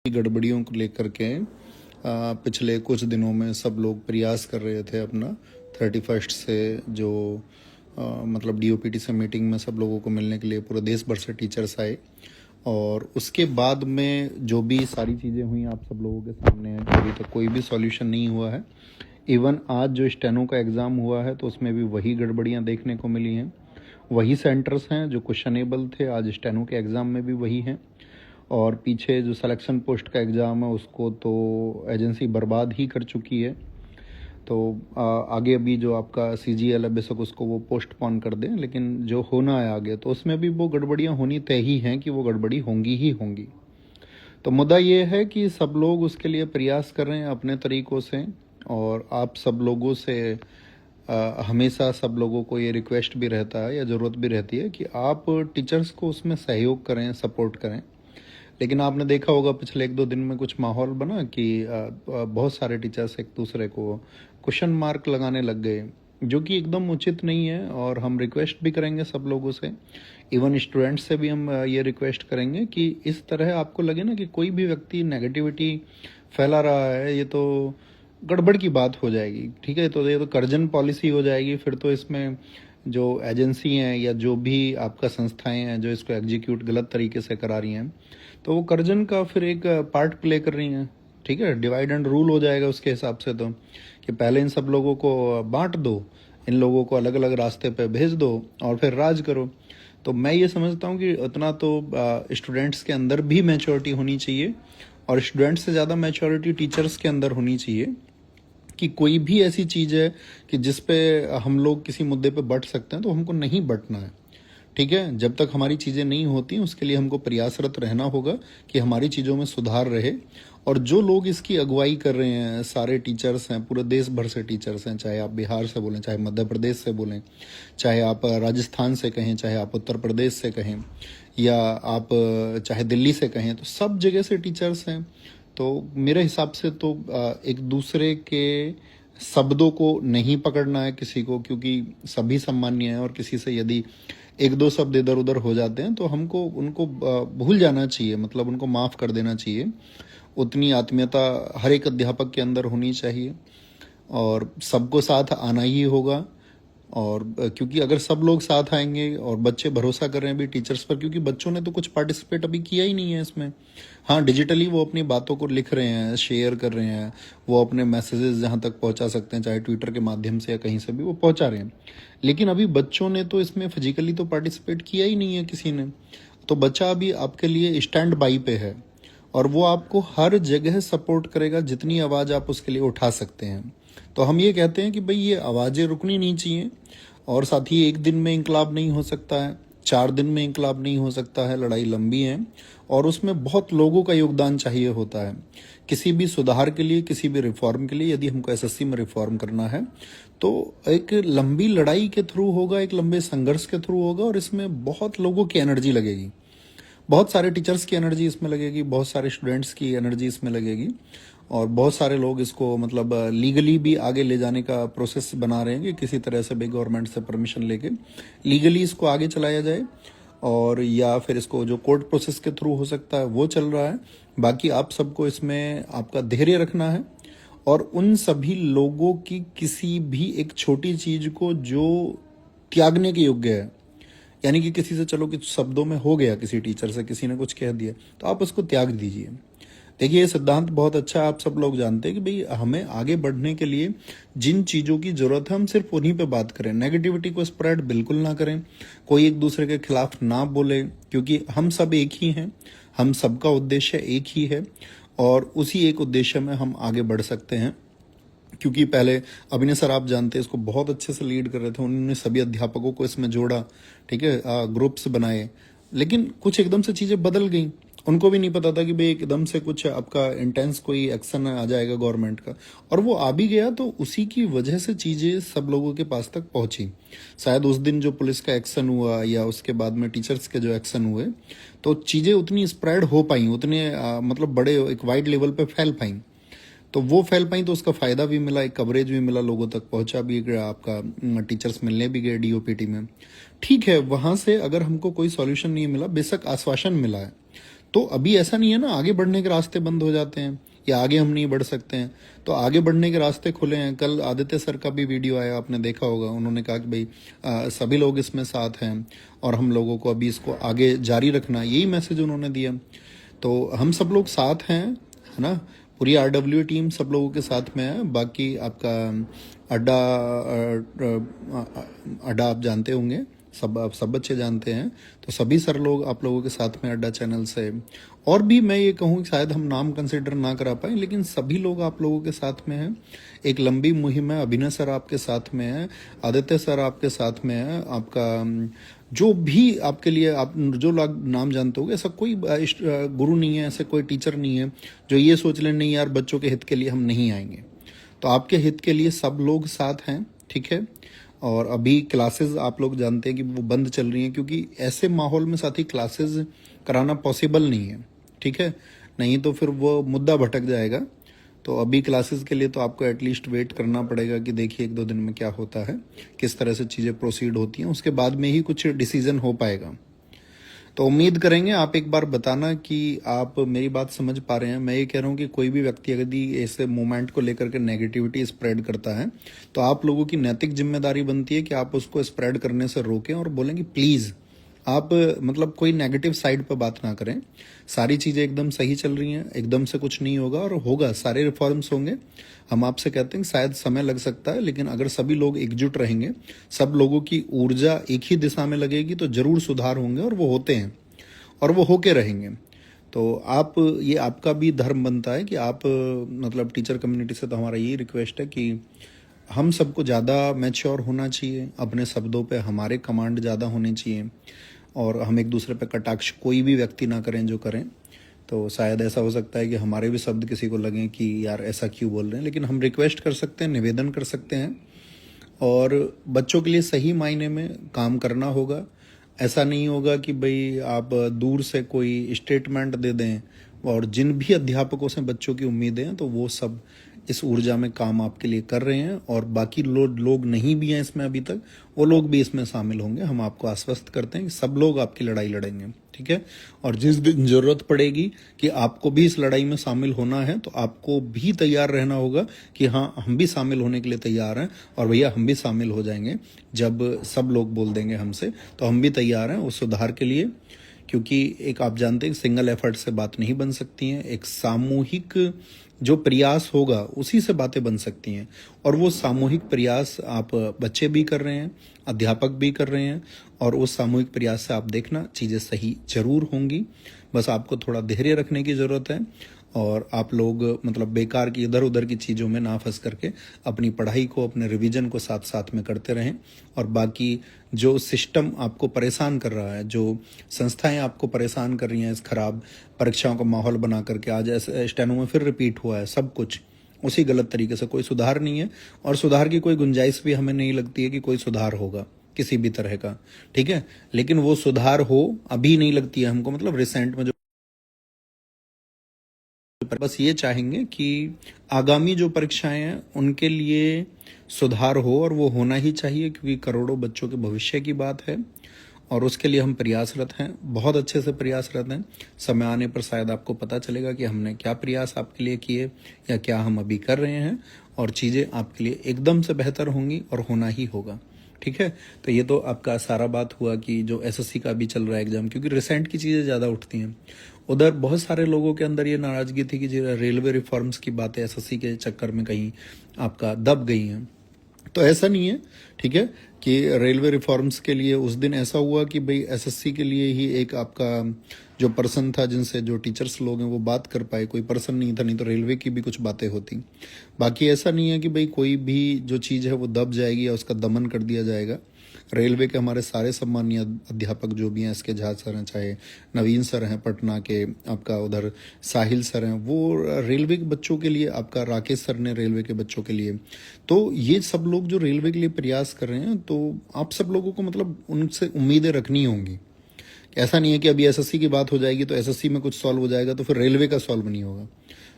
गड़बड़ियों को लेकर के पिछले कुछ दिनों में सब लोग प्रयास कर रहे थे अपना 31 से जो मतलब डीओपीटी से मीटिंग में सब लोगों को मिलने के लिए पूरे देश भर से टीचर्स आए और उसके बाद में जो भी सारी चीज़ें हुई आप सब लोगों के सामने है कि अभी तक कोई भी सॉल्यूशन नहीं हुआ है। इवन आज जो स्टेनो का एग्ज़ाम हुआ है तो उसमें भी वही गड़बड़ियाँ देखने को मिली हैं। वही सेंटर्स हैं जो क्वेश्चनेबल थे, आज स्टेनो के एग्ज़ाम में भी वही हैं। और पीछे जो सिलेक्शन पोस्ट का एग्ज़ाम है उसको तो एजेंसी बर्बाद ही कर चुकी है। तो आगे अभी जो आपका CGL है बेशक उसको वो पोस्टपोन कर दें, लेकिन जो होना है आगे तो उसमें भी वो गड़बड़ियाँ होनी तय ही हैं कि वो गड़बड़ी होंगी ही होंगी। तो मुद्दा ये है कि सब लोग उसके लिए प्रयास कर रहे हैं अपने तरीक़ों से, और आप सब लोगों से हमेशा सब लोगों को ये रिक्वेस्ट भी रहता है या ज़रूरत भी रहती है कि आप टीचर्स को उसमें सहयोग करें, सपोर्ट करें। लेकिन आपने देखा होगा पिछले 1-2 दिन में कुछ माहौल बना कि बहुत सारे टीचर्स एक दूसरे को क्वेश्चन मार्क लगाने लग गए, जो कि एकदम उचित नहीं है। और हम रिक्वेस्ट भी करेंगे सब लोगों से, इवन स्टूडेंट्स से भी हम ये रिक्वेस्ट करेंगे कि इस तरह आपको लगे ना कि कोई भी व्यक्ति नेगेटिविटी फैला रहा है, ये तो गड़बड़ की बात हो जाएगी। ठीक है, तो ये तो कर्जन पॉलिसी हो जाएगी। फिर तो इसमें जो एजेंसी हैं या जो भी आपका संस्थाएं हैं जो इसको एग्जीक्यूट गलत तरीके से करा रही हैं, तो वो कर्जन का फिर एक पार्ट प्ले कर रही हैं। ठीक है, डिवाइड एंड रूल हो जाएगा उसके हिसाब से, तो कि पहले इन सब लोगों को बांट दो, इन लोगों को अलग अलग रास्ते पे भेज दो और फिर राज करो। तो मैं ये समझता हूँ कि उतना तो स्टूडेंट्स के अंदर भी मैच्योरिटी होनी चाहिए, और स्टूडेंट्स से ज़्यादा मैच्योरिटी टीचर्स के अंदर होनी चाहिए कि कोई भी ऐसी चीज़ है कि जिस पे हम लोग किसी मुद्दे पे बट सकते हैं तो हमको नहीं बटना है। ठीक है, जब तक हमारी चीज़ें नहीं होती उसके लिए हमको प्रयासरत रहना होगा कि हमारी चीज़ों में सुधार रहे। और जो लोग इसकी अगुवाई कर रहे हैं, सारे टीचर्स हैं, पूरे देश भर से टीचर्स हैं, चाहे आप बिहार से बोलें, चाहे मध्य प्रदेश से बोलें, चाहे आप राजस्थान से कहें, चाहे आप उत्तर प्रदेश से कहें, या आप चाहे दिल्ली से कहें, तो सब जगह से टीचर्स हैं। तो मेरे हिसाब से तो एक दूसरे के शब्दों को नहीं पकड़ना है किसी को, क्योंकि सभी सम्मान्य हैं और किसी से यदि 1-2 शब्द इधर उधर हो जाते हैं तो हमको उनको भूल जाना चाहिए, मतलब उनको माफ़ कर देना चाहिए। उतनी आत्मीयता हर एक अध्यापक के अंदर होनी चाहिए और सबको साथ आना ही होगा। और क्योंकि अगर सब लोग साथ आएंगे और बच्चे भरोसा कर रहे हैं भी टीचर्स पर, क्योंकि बच्चों ने तो कुछ पार्टिसिपेट अभी किया ही नहीं है इसमें। हाँ, डिजिटली वो अपनी बातों को लिख रहे हैं, शेयर कर रहे हैं, वो अपने मैसेजेस जहाँ तक पहुँचा सकते हैं, चाहे ट्विटर के माध्यम से या कहीं से भी वो पहुँचा रहे हैं। लेकिन अभी बच्चों ने तो इसमें फिजिकली तो पार्टिसिपेट किया ही नहीं है किसी ने। तो बच्चा अभी आपके लिए स्टैंड बाई पे है और वो आपको हर जगह सपोर्ट करेगा जितनी आवाज़ आप उसके लिए उठा सकते हैं। तो हम ये कहते हैं कि भाई ये आवाज़ें रुकनी नहीं चाहिए, और साथ ही एक दिन में इंकलाब नहीं हो सकता है, 4 दिन में इंकलाब नहीं हो सकता है, लड़ाई लंबी है और उसमें बहुत लोगों का योगदान चाहिए होता है। किसी भी सुधार के लिए, किसी भी रिफॉर्म के लिए, यदि हमको SSC में रिफॉर्म करना है तो एक लंबी लड़ाई के थ्रू होगा, एक लंबे संघर्ष के थ्रू होगा, और इसमें बहुत लोगों की एनर्जी लगेगी, बहुत सारे टीचर्स की एनर्जी इसमें लगेगी, बहुत सारे स्टूडेंट्स की एनर्जी इसमें लगेगी, और बहुत सारे लोग इसको मतलब लीगली भी आगे ले जाने का प्रोसेस बना रहे हैं कि किसी तरह से भी गवर्नमेंट से परमिशन लेके लीगली इसको आगे चलाया जाए, और या फिर इसको जो कोर्ट प्रोसेस के थ्रू हो सकता है वो चल रहा है। बाकी आप सबको इसमें आपका धैर्य रखना है, और उन सभी लोगों की किसी भी एक छोटी चीज को जो त्यागने के योग्य है, यानी कि किसी से चलो कि शब्दों में हो गया, किसी टीचर से किसी ने कुछ कह दिया तो आप उसको त्याग दीजिए। देखिए, ये सिद्धांत बहुत अच्छा है, आप सब लोग जानते हैं कि भाई हमें आगे बढ़ने के लिए जिन चीज़ों की ज़रूरत है हम सिर्फ उन्हीं पे बात करें, नेगेटिविटी को स्प्रेड बिल्कुल ना करें, कोई एक दूसरे के खिलाफ ना बोले, क्योंकि हम सब एक ही हैं, हम सबका उद्देश्य एक ही है और उसी एक उद्देश्य में हम आगे बढ़ सकते हैं। क्योंकि पहले अभिनय सर आप जानते हैं इसको बहुत अच्छे से लीड कर रहे थे, उन्होंने सभी अध्यापकों को इसमें जोड़ा, ठीक है, ग्रुप्स बनाए, लेकिन कुछ एकदम से चीज़ें बदल गई। उनको भी नहीं पता था कि भाई एकदम से कुछ आपका इंटेंस कोई एक्शन आ जाएगा गवर्नमेंट का, और वो आ भी गया, तो उसी की वजह से चीज़ें सब लोगों के पास तक पहुंची। शायद उस दिन जो पुलिस का एक्शन हुआ या उसके बाद में टीचर्स के जो एक्शन हुए, तो चीज़ें उतनी स्प्रेड हो पाई, उतने मतलब बड़े एक वाइड लेवल पे फैल पाई, तो वो फैल पाई, तो उसका फ़ायदा भी मिला, एक कवरेज भी मिला, लोगों तक पहुंचा भी गया, आपका टीचर्स मिलने भी गए डीओपीटी में। ठीक है, वहाँ से अगर हमको कोई सॉल्यूशन नहीं मिला, बेशक आश्वासन मिला है, तो अभी ऐसा नहीं है ना आगे बढ़ने के रास्ते बंद हो जाते हैं या आगे हम नहीं बढ़ सकते हैं, तो आगे बढ़ने के रास्ते खुले हैं। कल आदित्य सर का भी वीडियो आया, आपने देखा होगा, उन्होंने कहा कि भाई सभी लोग इसमें साथ हैं और हम लोगों को अभी इसको आगे जारी रखना, यही मैसेज उन्होंने दिया। तो हम सब लोग साथ हैं, है ना, पूरी RW टीम सब लोगों के साथ में है। बाकी आपका अड्डा अड्डा आप जानते होंगे, सब बच्चे जानते हैं, तो सभी सर लोग आप लोगों के साथ में अड्डा चैनल से। और भी मैं ये कहूँ कि शायद हम नाम कंसिडर ना करा पाए, लेकिन सभी लोग आप लोगों के साथ में हैं। एक लंबी मुहिम है, अभिनय सर आपके साथ में है, आदित्य सर आपके साथ में है, आपका जो भी आपके लिए आप जो लोग नाम जानते होगे, ऐसा कोई गुरु नहीं है, ऐसा कोई टीचर नहीं है जो ये सोच ले नहीं यार बच्चों के हित के लिए हम नहीं आएंगे। तो आपके हित के लिए सब लोग साथ हैं, ठीक है। और अभी क्लासेस आप लोग जानते हैं कि वो बंद चल रही हैं, क्योंकि ऐसे माहौल में साथी क्लासेस कराना पॉसिबल नहीं है, ठीक है, नहीं तो फिर वो मुद्दा भटक जाएगा। तो अभी क्लासेस के लिए तो आपको एटलीस्ट वेट करना पड़ेगा कि देखिए 1-2 दिन में क्या होता है, किस तरह से चीज़ें प्रोसीड होती हैं, उसके बाद में ही कुछ डिसीजन हो पाएगा। तो उम्मीद करेंगे आप एक बार बताना कि आप मेरी बात समझ पा रहे हैं। मैं ये कह रहा हूँ कि कोई भी व्यक्ति यदि ऐसे मूवमेंट को लेकर के नेगेटिविटी स्प्रेड करता है, तो आप लोगों की नैतिक जिम्मेदारी बनती है कि आप उसको स्प्रेड करने से रोकें और बोलें कि प्लीज़ आप मतलब कोई नेगेटिव साइड पर बात ना करें। सारी चीज़ें एकदम सही चल रही हैं, एकदम से कुछ नहीं होगा और होगा, सारे रिफॉर्म्स होंगे। हम आपसे कहते हैं शायद समय लग सकता है, लेकिन अगर सभी लोग एकजुट रहेंगे, सब लोगों की ऊर्जा एक ही दिशा में लगेगी, तो जरूर सुधार होंगे और वो होते हैं और वो होके रहेंगे। तो आप, ये आपका भी धर्म बनता है कि आप मतलब टीचर कम्युनिटी से तो हमारा यही रिक्वेस्ट है कि हम सबको ज़्यादा मैच्योर होना चाहिए, अपने शब्दों पे हमारे कमांड ज़्यादा होने चाहिए और हम एक दूसरे पे कटाक्ष कोई भी व्यक्ति ना करें जो करें। तो शायद ऐसा हो सकता है कि हमारे भी शब्द किसी को लगें कि यार ऐसा क्यों बोल रहे हैं, लेकिन हम रिक्वेस्ट कर सकते हैं, निवेदन कर सकते हैं और बच्चों के लिए सही मायने में काम करना होगा। ऐसा नहीं होगा कि भाई आप दूर से कोई स्टेटमेंट दे दें, और जिन भी अध्यापकों से बच्चों की उम्मीदें हैं तो वो सब इस ऊर्जा में काम आपके लिए कर रहे हैं, और बाकी लोग नहीं भी हैं इसमें अभी तक, वो लोग भी इसमें शामिल होंगे। हम आपको आश्वस्त करते हैं कि सब लोग आपकी लड़ाई लड़ेंगे, ठीक है। और जिस दिन जरूरत पड़ेगी कि आपको भी इस लड़ाई में शामिल होना है, तो आपको भी तैयार रहना होगा कि हाँ हम भी शामिल होने के लिए तैयार हैं, और भैया हम भी शामिल हो जाएंगे जब सब लोग बोल देंगे हमसे, तो हम भी तैयार हैं उस सुधार के लिए। क्योंकि एक आप जानते हैं सिंगल एफर्ट से बात नहीं बन सकती हैं, एक सामूहिक जो प्रयास होगा उसी से बातें बन सकती हैं, और वो सामूहिक प्रयास आप बच्चे भी कर रहे हैं, अध्यापक भी कर रहे हैं, और उस सामूहिक प्रयास से आप देखना चीज़ें सही जरूर होंगी। बस आपको थोड़ा धैर्य रखने की ज़रूरत है, और आप लोग मतलब बेकार की इधर उधर की चीज़ों में ना फंस करके अपनी पढ़ाई को, अपने रिवीजन को साथ साथ में करते रहें। और बाकी जो सिस्टम आपको परेशान कर रहा है, जो संस्थाएं आपको परेशान कर रही हैं इस खराब परीक्षाओं का माहौल बना करके, आज ऐसे स्टेनो में फिर रिपीट हुआ है सब कुछ उसी गलत तरीके से, कोई सुधार नहीं है, और सुधार की कोई गुंजाइश भी हमें नहीं लगती है कि कोई सुधार होगा किसी भी तरह का, ठीक है। लेकिन वो सुधार हो अभी नहीं लगती है हमको, मतलब रिसेंट में जो, बस ये चाहेंगे कि आगामी जो परीक्षाएं हैं उनके लिए सुधार हो, और वो होना ही चाहिए, क्योंकि करोड़ों बच्चों के भविष्य की बात है और उसके लिए हम प्रयासरत हैं, बहुत अच्छे से प्रयासरत हैं। समय आने पर शायद आपको पता चलेगा कि हमने क्या प्रयास आपके लिए किए या क्या हम अभी कर रहे हैं, और चीज़ें आपके लिए एकदम से बेहतर होंगी और होना ही होगा, ठीक है। तो ये तो आपका सारा बात हुआ कि जो SSC का भी चल रहा है एग्जाम, क्योंकि रिसेंट की चीज़ें ज़्यादा उठती हैं। उधर बहुत सारे लोगों के अंदर ये नाराज़गी थी कि जो रेलवे रिफॉर्म्स की बातें SSC के चक्कर में कहीं आपका दब गई हैं, तो ऐसा नहीं है, ठीक है, कि रेलवे रिफॉर्म्स के लिए उस दिन ऐसा हुआ कि भाई SSC के लिए ही एक आपका जो पर्सन था, जिनसे जो टीचर्स लोग हैं वो बात कर पाए, कोई पर्सन नहीं था, नहीं तो रेलवे की भी कुछ बातें होती। बाकी ऐसा नहीं है कि भाई कोई भी जो चीज़ है वो दब जाएगी या उसका दमन कर दिया जाएगा। रेलवे के हमारे सारे सम्मानीय अध्यापक जो भी हैं, SK झा सर हैं, चाहे नवीन सर हैं पटना के, आपका उधर साहिल सर हैं, वो रेलवे के बच्चों के लिए, आपका राकेश सर ने रेलवे के बच्चों के लिए, तो ये सब लोग जो रेलवे के लिए प्रयास कर रहे हैं, तो आप सब लोगों को मतलब उनसे उम्मीदें रखनी होंगी। ऐसा नहीं है कि अभी SSC की बात हो जाएगी तो SSC में कुछ सॉल्व हो जाएगा तो फिर रेलवे का सॉल्व नहीं होगा।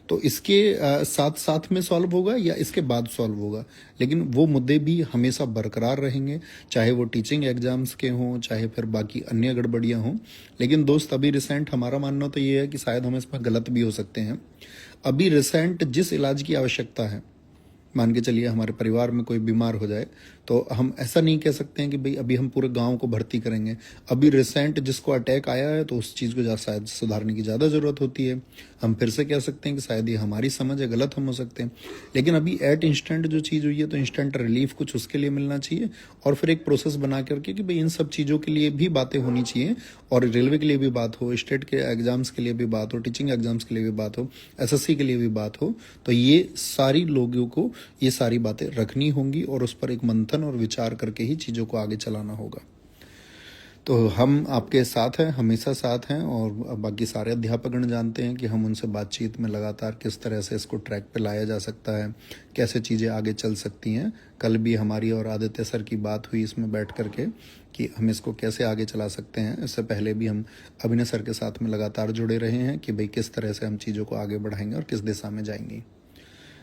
तो इसके साथ साथ में सॉल्व होगा या इसके बाद सॉल्व होगा, लेकिन वो मुद्दे भी हमेशा बरकरार रहेंगे, चाहे वो टीचिंग एग्जाम्स के हों, चाहे फिर बाकी अन्य गड़बड़ियां हों। लेकिन दोस्त अभी रिसेंट हमारा मानना तो ये है कि शायद हम इसमें गलत भी हो सकते हैं। अभी रिसेंट जिस इलाज की आवश्यकता है, मान के चलिए हमारे परिवार में कोई बीमार हो जाए, तो हम ऐसा नहीं कह सकते हैं कि भाई अभी हम पूरे गांव को भर्ती करेंगे। अभी रिसेंट जिसको अटैक आया है तो उस चीज़ को शायद सुधारने की ज़्यादा ज़रूरत होती है। हम फिर से कह सकते हैं कि शायद ये हमारी समझ है, गलत हम हो सकते हैं। लेकिन अभी एट इंस्टेंट जो चीज़ हुई है तो इंस्टेंट रिलीफ कुछ उसके लिए मिलना चाहिए, और फिर एक प्रोसेस बना करके कि भाई इन सब चीज़ों के लिए भी बातें होनी चाहिए, और रेलवे के लिए भी बात हो, स्टेट के एग्जाम्स के लिए भी बात हो, टीचिंग एग्जाम्स के लिए भी बात हो, एसएससी के लिए भी बात हो। तो ये सारी लोगों को ये सारी बातें रखनी होंगी और उस पर एक मंथन और विचार करके ही चीज़ों को आगे चलाना होगा। तो हम आपके साथ हैं, हमेशा साथ हैं, और बाकी सारे अध्यापकगण जानते हैं कि हम उनसे बातचीत में लगातार किस तरह से इसको ट्रैक पे लाया जा सकता है, कैसे चीज़ें आगे चल सकती हैं। कल भी हमारी और आदित्य सर की बात हुई इसमें बैठ करके कि हम इसको कैसे आगे चला सकते हैं। इससे पहले भी हम अभिनय सर के साथ में लगातार जुड़े रहे हैं कि भाई किस तरह से हम चीज़ों को आगे बढ़ाएंगे और किस दिशा में जाएंगे।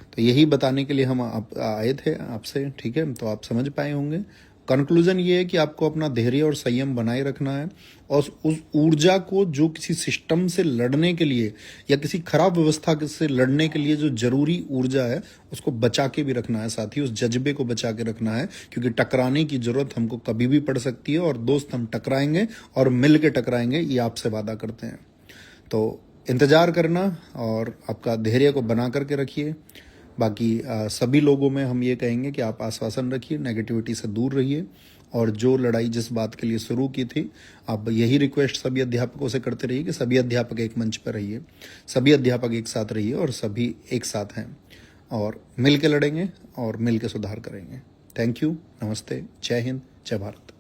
तो यही बताने के लिए हम आए थे आपसे, ठीक है। तो आप समझ पाए होंगे। कंक्लूजन ये है कि आपको अपना धैर्य और संयम बनाए रखना है, और उस ऊर्जा को जो किसी सिस्टम से लड़ने के लिए या किसी खराब व्यवस्था से लड़ने के लिए जो जरूरी ऊर्जा है उसको बचा के भी रखना है, साथ ही उस जज्बे को बचा के रखना है, क्योंकि टकराने की जरूरत हमको कभी भी पड़ सकती है। और दोस्त, हम टकराएंगे और मिल के टकराएंगे, ये आपसे वादा करते हैं। तो इंतजार करना और आपका धैर्य को बना करके रखिए। बाकी सभी लोगों में हम ये कहेंगे कि आप आश्वासन रखिए, नेगेटिविटी से दूर रहिए, और जो लड़ाई जिस बात के लिए शुरू की थी, आप यही रिक्वेस्ट सभी अध्यापकों से करते रहिए कि सभी अध्यापक एक मंच पर रहिए, सभी अध्यापक एक साथ रहिए, और सभी एक साथ हैं और मिल के लड़ेंगे और मिल के सुधार करेंगे। थैंक यू, नमस्ते, जय हिंद, जय भारत।